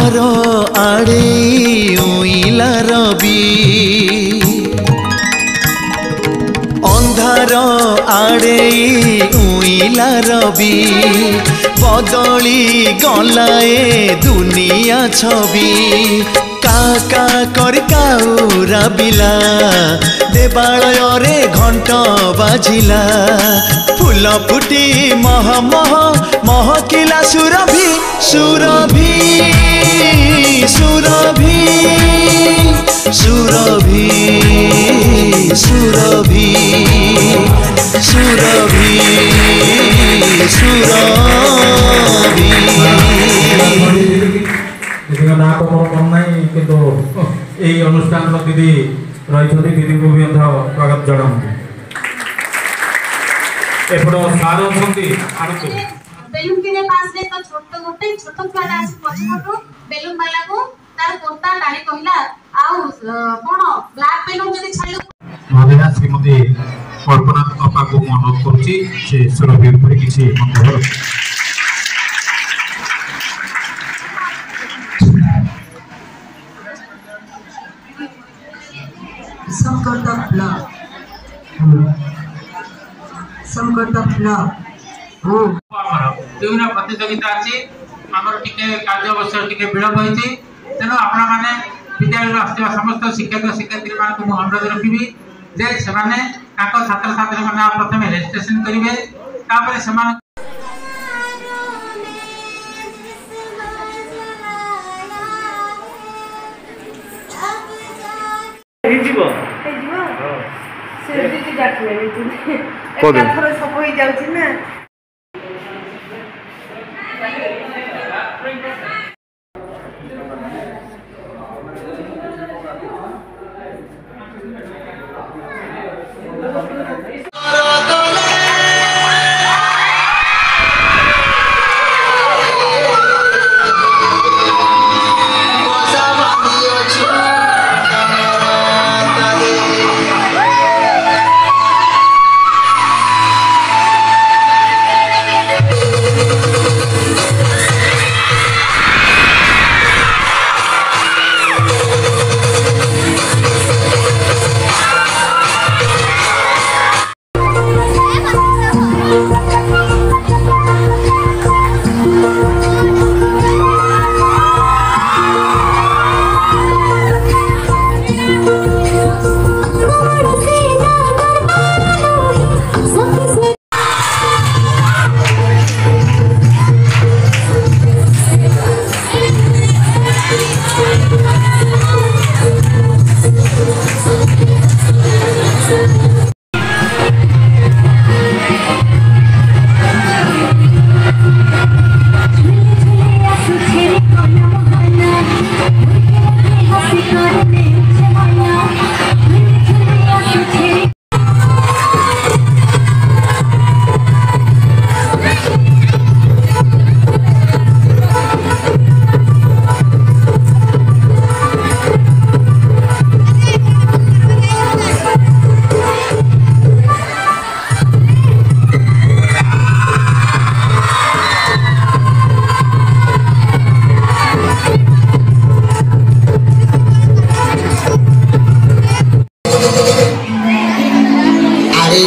अंधार आड़े उइला रवि अंधार आड़े उइला रवि बदली गलाए दुनिया छवि काका कर काउरा बिला देवालय रे घंट बाजिला फूल फुटी मह मह महकिला सुरभि सुरभि सुरभि सुरभि सुरभि सुरभि सुरभि ना तो मोर मन नहीं किंतु यही अनुष्ठान दीदी रही दीदी को भी स्वागत जनाऊँ एपट सार अच्छी बेलून किने पास रे तो छोट गोटे छोट छुआटा आसी पछपटो बेलून वाला को तार कोता डाली कहिला आउ कोन ब्लैक बेलून जदी छाडलो महोदया श्रीमती कल्पना तपा को अनुरोध करूची से सुरभि ऊपर किछि मंत्र संकट फ्लॉप বিভিন্ন প্রতিযোগিতা আছে আমার টিকে কার্যবশত টিকে বিলম্ব হয়েছে তেণু আপনার মানে বিদ্যালয় আসুবা সমস্ত শিক্ষক শিক্ষার্থী মানুষ মু অনুরোধ রখিবি যে সেমানে তাଙ୍କ ছাত্র ছাত্রী মানে প্রথমে রেজিস্ট্রেশন করিবে তারপরে সেমান ହେଇଯିବ ସେମିତି ଡାକିଲେ ଏକାଥର ସବୁ ହେଇଯାଉଛି ନା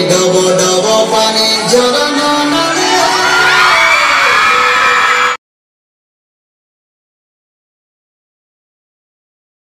double